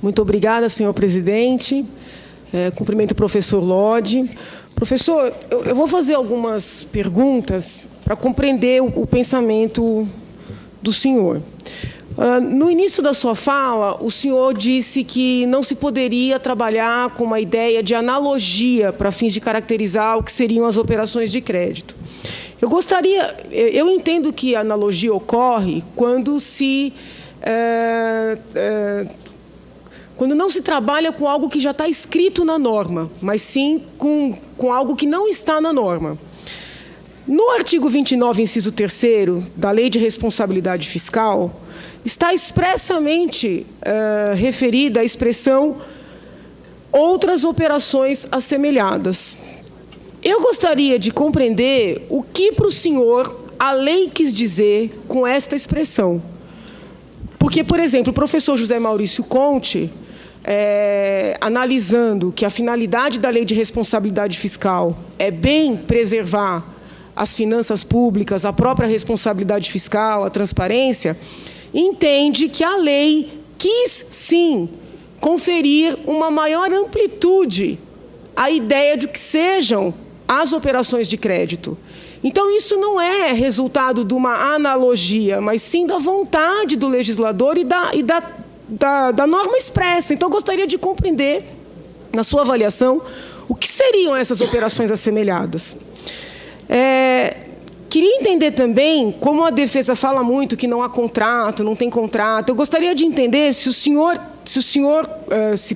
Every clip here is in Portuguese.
Muito obrigada, senhor presidente. Cumprimento o professor Lodi. Professor, eu vou fazer algumas perguntas para compreender o pensamento do senhor. No início da sua fala, o senhor disse que não se poderia trabalhar com uma ideia de analogia para fins de caracterizar o que seriam as operações de crédito. Eu entendo que a analogia ocorre quando quando não se trabalha com algo que já está escrito na norma, mas sim com algo que não está na norma. No artigo 29, inciso 3º, da Lei de Responsabilidade Fiscal, está expressamente referida a expressão outras operações assemelhadas. Eu gostaria de compreender o que, para o senhor, a lei quis dizer com esta expressão. Porque, por exemplo, o professor José Maurício Conte, analisando que a finalidade da Lei de Responsabilidade Fiscal é bem preservar as finanças públicas, a própria responsabilidade fiscal, a transparência, entende que a lei quis, sim, conferir uma maior amplitude à ideia de que sejam as operações de crédito. Então, isso não é resultado de uma analogia, mas sim da vontade do legislador e da norma expressa. Então, eu gostaria de compreender, na sua avaliação, o que seriam essas operações assemelhadas. Queria entender também, como a defesa fala muito que não há contrato, não tem contrato, eu gostaria de entender se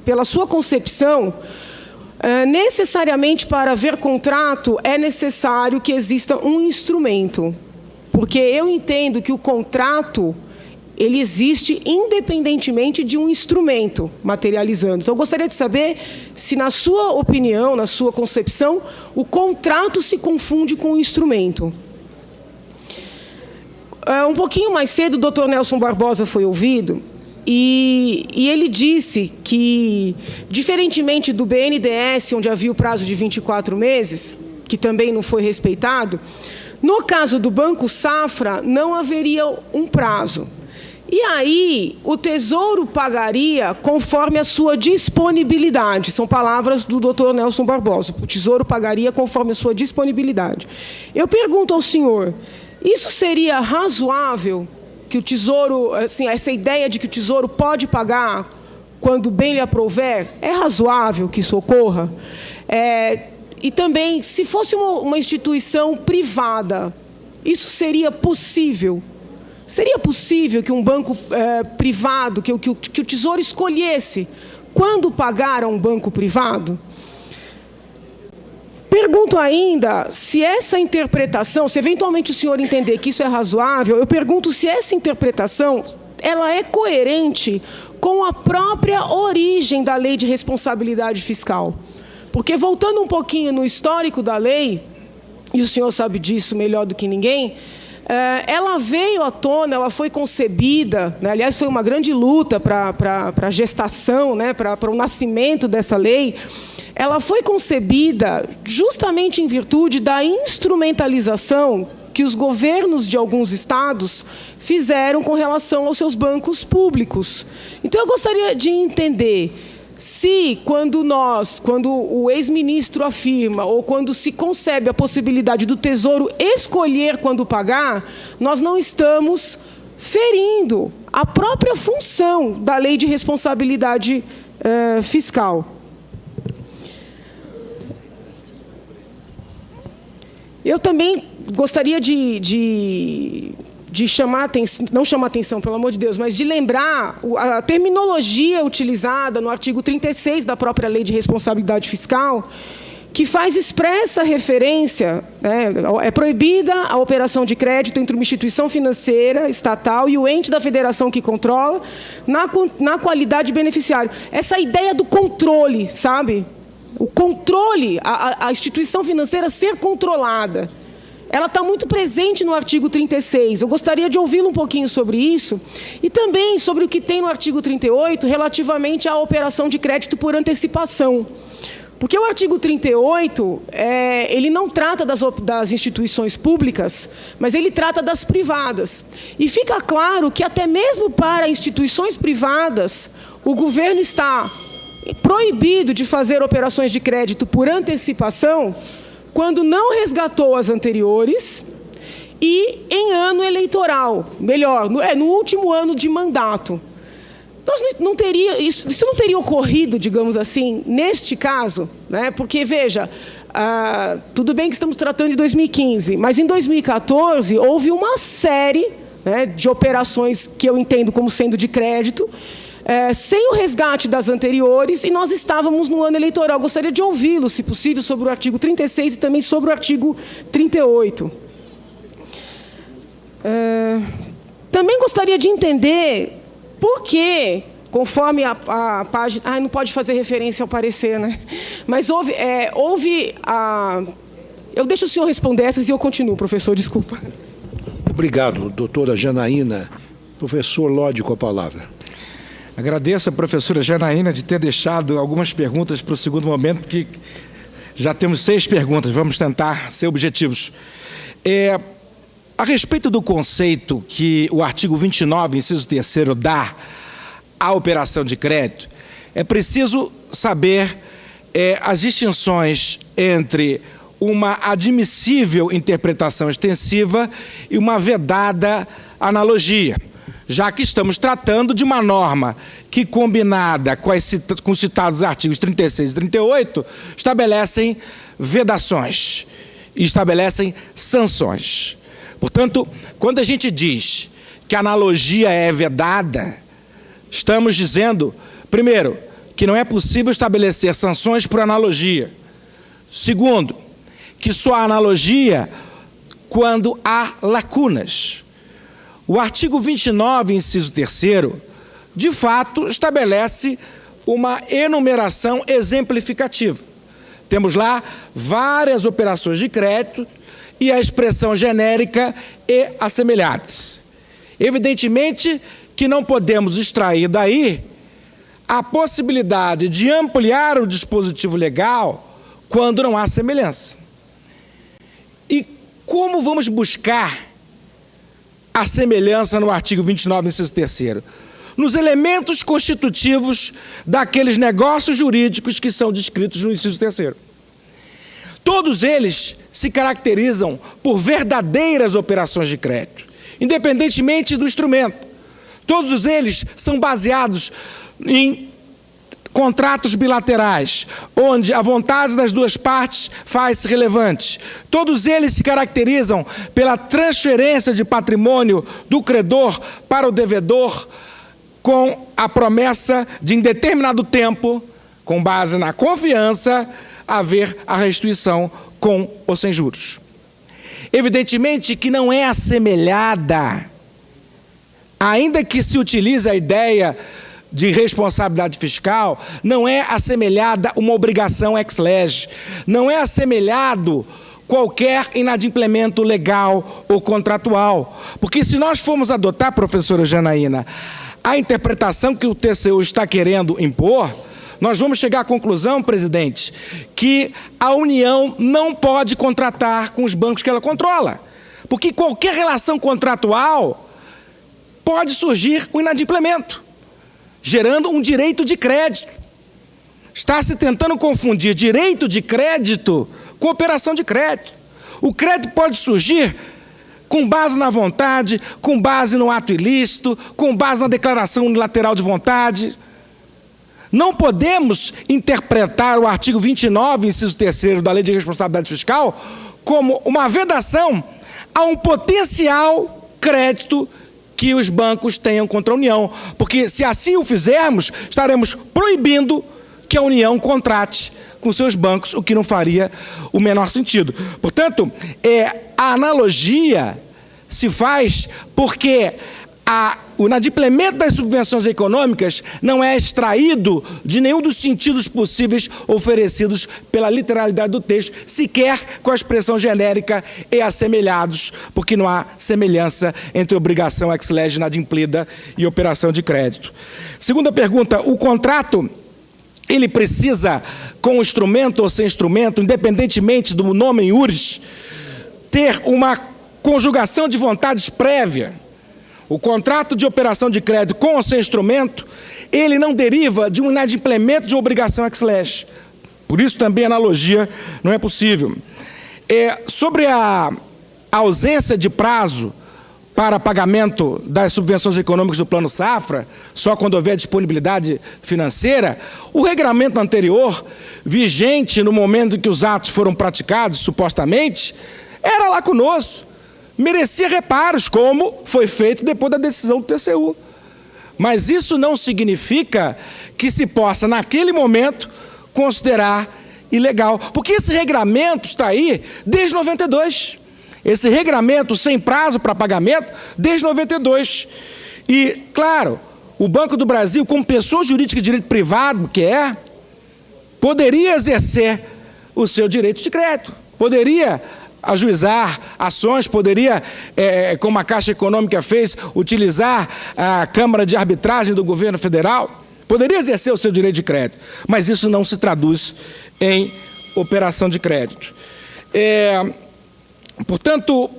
pela sua concepção, necessariamente para haver contrato é necessário que exista um instrumento. Porque eu entendo que o contrato ele existe independentemente de um instrumento materializando. Então, eu gostaria de saber se, na sua opinião, na sua concepção, o contrato se confunde com o instrumento. Um pouquinho mais cedo, o doutor Nelson Barbosa foi ouvido e ele disse que, diferentemente do BNDES, onde havia o prazo de 24 meses, que também não foi respeitado, no caso do Banco Safra, não haveria um prazo. E aí, o Tesouro pagaria conforme a sua disponibilidade. São palavras do doutor Nelson Barbosa. O Tesouro pagaria conforme a sua disponibilidade. Eu pergunto ao senhor, isso seria razoável que o Tesouro, assim, essa ideia de que o Tesouro pode pagar quando bem lhe aprouver, é razoável que isso ocorra? E também, se fosse uma instituição privada, isso seria possível? Seria possível que um banco privado, que o Tesouro escolhesse quando pagar a um banco privado? Pergunto ainda se essa interpretação, se eventualmente o senhor entender que isso é razoável, eu pergunto se essa interpretação ela é coerente com a própria origem da Lei de Responsabilidade Fiscal. Porque, voltando um pouquinho no histórico da lei, e o senhor sabe disso melhor do que ninguém, ela veio à tona, ela foi concebida, né, aliás, foi uma grande luta para a gestação, né, para o nascimento dessa lei. Ela foi concebida justamente em virtude da instrumentalização que os governos de alguns estados fizeram com relação aos seus bancos públicos. Então, eu gostaria de entender se, quando o ex-ministro afirma, ou quando se concebe a possibilidade do Tesouro escolher quando pagar, nós não estamos ferindo a própria função da Lei de Responsabilidade Fiscal. Eu também gostaria de chamar atenção, não chamar atenção, pelo amor de Deus, mas de lembrar a terminologia utilizada no artigo 36 da própria Lei de Responsabilidade Fiscal, que faz expressa referência, né, é proibida a operação de crédito entre uma instituição financeira estatal e o ente da federação que controla, na qualidade de beneficiário. Essa ideia do controle, sabe? O controle, a instituição financeira ser controlada, ela está muito presente no artigo 36. Eu gostaria de ouvi-lo um pouquinho sobre isso e também sobre o que tem no artigo 38 relativamente à operação de crédito por antecipação. Porque o artigo 38, ele não trata das instituições públicas, mas ele trata das privadas. E fica claro que até mesmo para instituições privadas, o governo está proibido de fazer operações de crédito por antecipação quando não resgatou as anteriores e em ano eleitoral, melhor, no último ano de mandato. Isso não teria ocorrido, digamos assim, neste caso, né? Porque, veja, tudo bem que estamos tratando de 2015, mas em 2014 houve uma série, né, de operações que eu entendo como sendo de crédito, sem o resgate das anteriores, e nós estávamos no ano eleitoral. Gostaria de ouvi-lo, se possível, sobre o artigo 36 e também sobre o artigo 38. Também gostaria de entender por que, conforme a página... não pode fazer referência ao parecer, né? Mas houve a... Eu deixo o senhor responder essas e eu continuo, professor, desculpa. Obrigado, doutora Janaína. Professor Lodi, com a palavra. Agradeço a professora Janaína de ter deixado algumas perguntas para o segundo momento, porque já temos 6 perguntas, vamos tentar ser objetivos. A respeito do conceito que o artigo 29, inciso 3º, dá à operação de crédito, é preciso saber as distinções entre uma admissível interpretação extensiva e uma vedada analogia, já que estamos tratando de uma norma que, combinada com os citados artigos 36 e 38, estabelecem vedações e estabelecem sanções. Portanto, quando a gente diz que a analogia é vedada, estamos dizendo, primeiro, que não é possível estabelecer sanções por analogia. Segundo, que só há analogia quando há lacunas. O artigo 29, inciso 3º, de fato, estabelece uma enumeração exemplificativa. Temos lá várias operações de crédito e a expressão genérica e assemelhadas. Evidentemente que não podemos extrair daí a possibilidade de ampliar o dispositivo legal quando não há semelhança. E como vamos buscar a semelhança no artigo 29, inciso 3º? Nos elementos constitutivos daqueles negócios jurídicos que são descritos no inciso 3º. Todos eles se caracterizam por verdadeiras operações de crédito, independentemente do instrumento. Todos eles são baseados em contratos bilaterais, onde a vontade das duas partes faz-se relevante. Todos eles se caracterizam pela transferência de patrimônio do credor para o devedor, com a promessa de, em determinado tempo, com base na confiança, haver a restituição com ou sem juros. Evidentemente que não é assemelhada, ainda que se utilize a ideia de responsabilidade fiscal, não é assemelhada uma obrigação ex lege, não é assemelhado qualquer inadimplemento legal ou contratual. Porque se nós formos adotar, professora Janaína, a interpretação que o TCU está querendo impor, nós vamos chegar à conclusão, presidente, que a União não pode contratar com os bancos que ela controla. Porque qualquer relação contratual pode surgir o inadimplemento, gerando um direito de crédito. Está se tentando confundir direito de crédito com operação de crédito. O crédito pode surgir com base na vontade, com base no ato ilícito, com base na declaração unilateral de vontade. Não podemos interpretar o artigo 29, inciso 3º da Lei de Responsabilidade Fiscal como uma vedação a um potencial crédito que os bancos tenham contra a União, porque se assim o fizermos, estaremos proibindo que a União contrate com seus bancos, o que não faria o menor sentido. Portanto, a analogia se faz porque o inadimplemento das subvenções econômicas não é extraído de nenhum dos sentidos possíveis oferecidos pela literalidade do texto, sequer com a expressão genérica e assemelhados, porque não há semelhança entre obrigação ex lege inadimplida e operação de crédito. Segunda pergunta, o contrato ele precisa, com instrumento ou sem instrumento, independentemente do nome iuris, ter uma conjugação de vontades prévia. O contrato de operação de crédito com ou sem instrumento, ele não deriva de um inadimplemento de uma obrigação ex lege. Por isso também a analogia não é possível. Sobre a ausência de prazo para pagamento das subvenções econômicas do Plano Safra, só quando houver disponibilidade financeira, o regramento anterior, vigente no momento em que os atos foram praticados, supostamente, era lacunoso, merecia reparos, como foi feito depois da decisão do TCU. Mas isso não significa que se possa, naquele momento, considerar ilegal, porque esse regramento está aí desde 92. Esse regramento sem prazo para pagamento desde 92. E, claro, o Banco do Brasil, como pessoa jurídica de direito privado que é, poderia exercer o seu direito de crédito, poderia ajuizar ações, poderia, como a Caixa Econômica fez, utilizar a Câmara de Arbitragem do Governo Federal, poderia exercer o seu direito de crédito, mas isso não se traduz em operação de crédito. Portanto,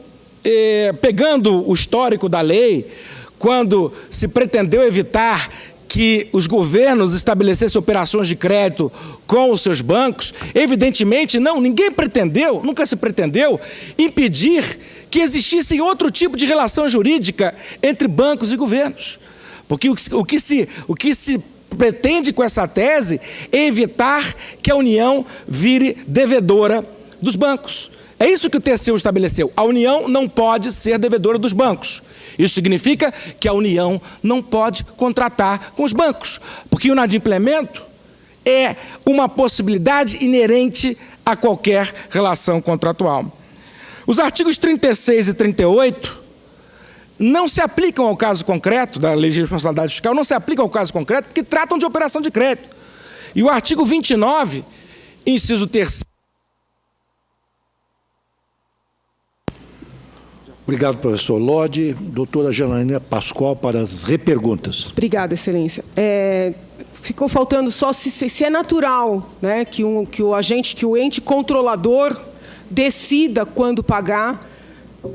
pegando o histórico da lei, quando se pretendeu evitar que os governos estabelecessem operações de crédito com os seus bancos, evidentemente, ninguém pretendeu, nunca se pretendeu, impedir que existisse outro tipo de relação jurídica entre bancos e governos. Porque o que se pretende com essa tese é evitar que a União vire devedora dos bancos. É isso que o TCU estabeleceu. A União não pode ser devedora dos bancos. Isso significa que a União não pode contratar com os bancos, porque o inadimplemento é uma possibilidade inerente a qualquer relação contratual. Os artigos 36 e 38 não se aplicam ao caso concreto da Lei de Responsabilidade Fiscal, não se aplicam ao caso concreto, porque tratam de operação de crédito. E o artigo 29, inciso 3º, Obrigado, professor Lodi. Doutora Janaína Pascoal, para as reperguntas. Obrigada, excelência. Ficou faltando só se é natural, né, que o ente controlador decida quando pagar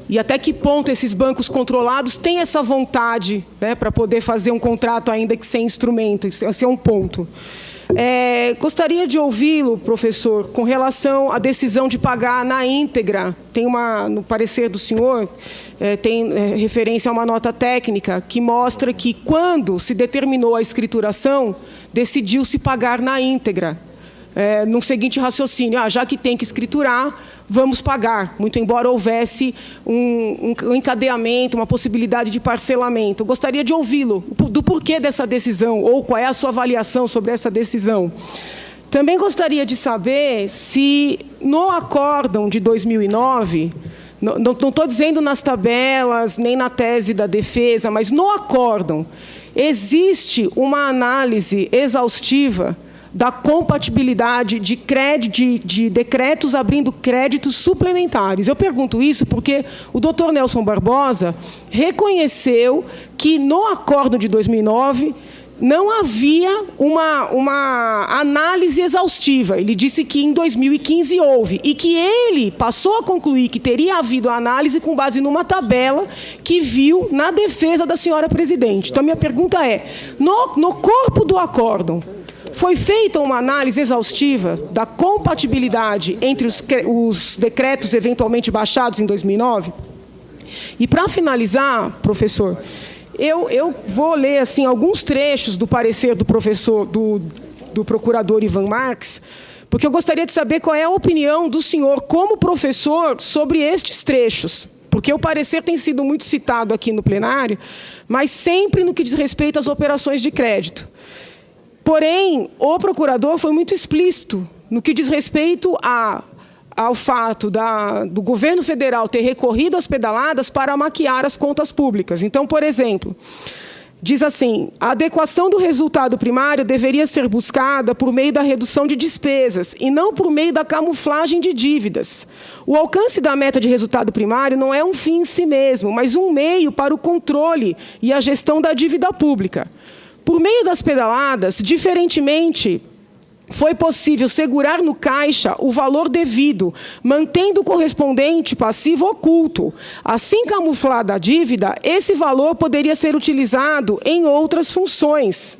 e até que ponto esses bancos controlados têm essa vontade, né, para poder fazer um contrato ainda que sem instrumento. Esse é um ponto. Gostaria de ouvi-lo, professor, com relação à decisão de pagar na íntegra. Tem no parecer do senhor, tem referência a uma nota técnica que mostra que, quando se determinou a escrituração, decidiu-se pagar na íntegra. No seguinte raciocínio: já que tem que escriturar, vamos pagar, muito embora houvesse um encadeamento, uma possibilidade de parcelamento. Eu gostaria de ouvi-lo, do porquê dessa decisão, ou qual é a sua avaliação sobre essa decisão. Também gostaria de saber se, no acórdão de 2009, não estou dizendo nas tabelas, nem na tese da defesa, mas no acórdão, existe uma análise exaustiva da compatibilidade de decretos abrindo créditos suplementares. Eu pergunto isso porque o doutor Nelson Barbosa reconheceu que, no acórdão de 2009, não havia uma análise exaustiva. Ele disse que em 2015 houve, e que ele passou a concluir que teria havido a análise com base numa tabela que viu na defesa da senhora presidente. Então, minha pergunta é: no corpo do acórdão, foi feita uma análise exaustiva da compatibilidade entre os decretos eventualmente baixados em 2009? E, para finalizar, professor, eu vou ler assim, alguns trechos do parecer do procurador Ivan Marques, porque eu gostaria de saber qual é a opinião do senhor, como professor, sobre estes trechos. Porque o parecer tem sido muito citado aqui no plenário, mas sempre no que diz respeito às operações de crédito. Porém, o procurador foi muito explícito no que diz respeito ao fato do governo federal ter recorrido às pedaladas para maquiar as contas públicas. Então, por exemplo, diz assim: a adequação do resultado primário deveria ser buscada por meio da redução de despesas e não por meio da camuflagem de dívidas. O alcance da meta de resultado primário não é um fim em si mesmo, mas um meio para o controle e a gestão da dívida pública. Por meio das pedaladas, diferentemente foi possível segurar no caixa o valor devido, mantendo o correspondente passivo oculto. Assim camuflada a dívida, esse valor poderia ser utilizado em outras funções.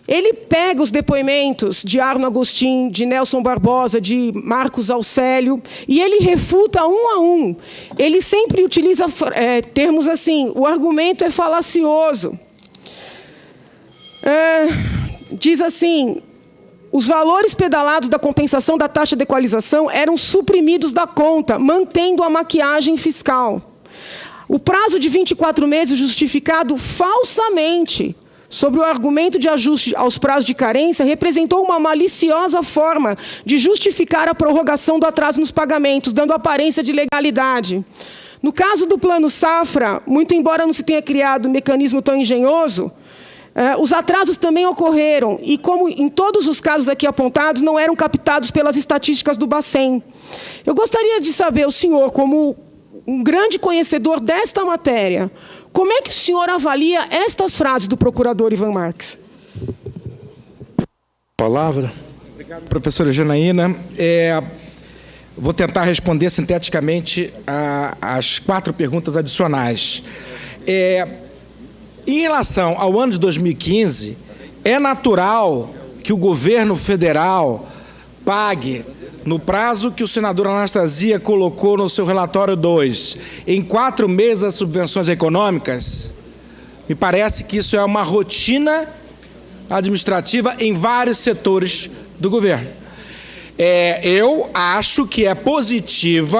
Ele pega os depoimentos de Arno Agostinho, de Nelson Barbosa, de Marcos Aucélio, e ele refuta um a um. Ele sempre utiliza termos assim: o argumento é falacioso. Diz assim: os valores pedalados da compensação da taxa de equalização eram suprimidos da conta, mantendo a maquiagem fiscal. O prazo de 24 meses justificado falsamente sobre o argumento de ajuste aos prazos de carência representou uma maliciosa forma de justificar a prorrogação do atraso nos pagamentos, dando aparência de legalidade. No caso do Plano Safra, muito embora não se tenha criado um mecanismo tão engenhoso, os atrasos também ocorreram, e como em todos os casos aqui apontados, não eram captados pelas estatísticas do Bacen. Eu gostaria de saber, o senhor, como um grande conhecedor desta matéria, como é que o senhor avalia estas frases do procurador Ivan Marques? Palavra. Obrigado, professora Janaína. Vou tentar responder sinteticamente as 4 perguntas adicionais. Em relação ao ano de 2015, é natural que o governo federal pague, no prazo que o senador Anastasia colocou no seu relatório 2, em 4 meses as subvenções econômicas? Me parece que isso é uma rotina administrativa em vários setores do governo. Eu acho que é positivo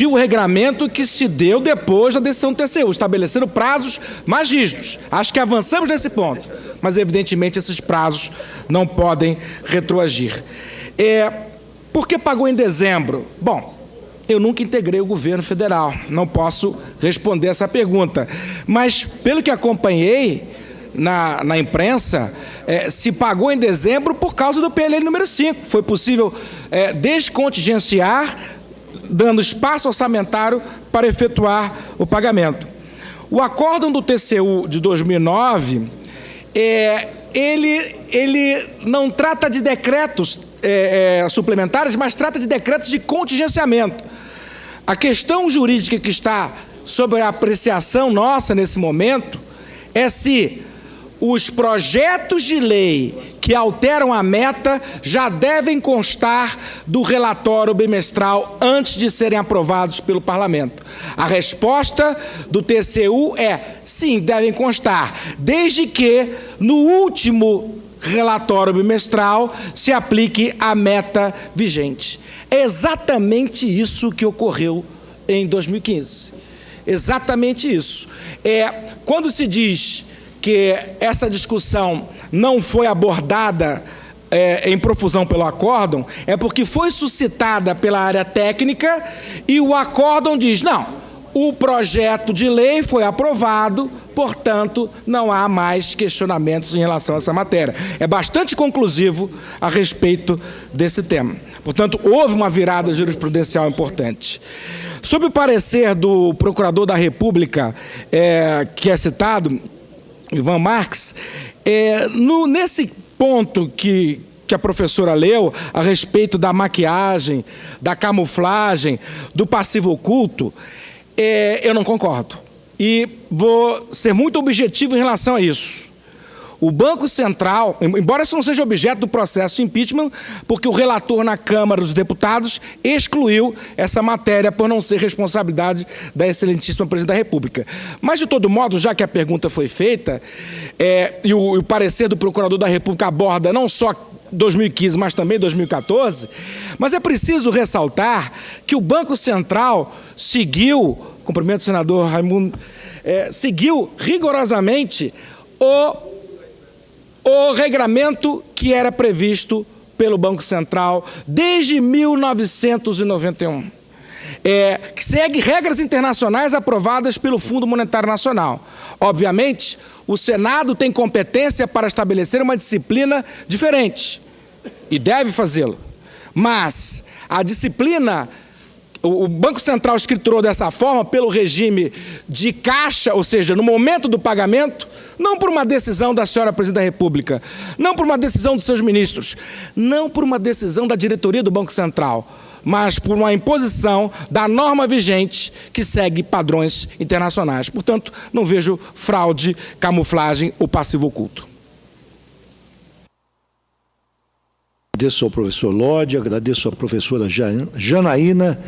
o regramento que se deu depois da decisão do TCU, estabelecendo prazos mais rígidos. Acho que avançamos nesse ponto, mas, evidentemente, esses prazos não podem retroagir. Por que pagou em dezembro? Bom, eu nunca integrei o governo federal, não posso responder essa pergunta, mas, pelo que acompanhei na imprensa, se pagou em dezembro por causa do PLL número 5. Foi possível descontingenciar, dando espaço orçamentário para efetuar o pagamento. O acórdão do TCU de 2009, ele não trata de decretos suplementares, mas trata de decretos de contingenciamento. A questão jurídica que está sob a apreciação nossa nesse momento é se os projetos de lei que alteram a meta já devem constar do relatório bimestral antes de serem aprovados pelo Parlamento. A resposta do TCU é sim, devem constar, desde que no último relatório bimestral se aplique a meta vigente. É exatamente isso que ocorreu em 2015. Exatamente isso. Quando se diz que essa discussão não foi abordada em profusão pelo acórdão, é porque foi suscitada pela área técnica e o acórdão diz, não, o projeto de lei foi aprovado, portanto, não há mais questionamentos em relação a essa matéria. É bastante conclusivo a respeito desse tema. Portanto, houve uma virada jurisprudencial importante. Sob o parecer do Procurador da República, que é citado, Ivan Marques, nesse ponto que a professora leu, a respeito da maquiagem, da camuflagem, do passivo oculto, eu não concordo. E vou ser muito objetivo em relação a isso. O Banco Central, embora isso não seja objeto do processo de impeachment, porque o relator na Câmara dos Deputados excluiu essa matéria por não ser responsabilidade da excelentíssima Presidente da República. Mas, de todo modo, já que a pergunta foi feita, e o parecer do Procurador da República aborda não só 2015, mas também 2014, mas é preciso ressaltar que o Banco Central seguiu, cumprimento o senador Raimundo, seguiu rigorosamente o regramento que era previsto pelo Banco Central desde 1991. Que segue regras internacionais aprovadas pelo Fundo Monetário Nacional. Obviamente, o Senado tem competência para estabelecer uma disciplina diferente, e deve fazê-lo. Mas a disciplina o Banco Central escriturou dessa forma pelo regime de caixa, ou seja, no momento do pagamento, não por uma decisão da senhora Presidente da República, não por uma decisão dos seus ministros, não por uma decisão da diretoria do Banco Central, mas por uma imposição da norma vigente que segue padrões internacionais. Portanto, não vejo fraude, camuflagem ou passivo oculto. Agradeço ao professor Lodi, agradeço à professora Janaína.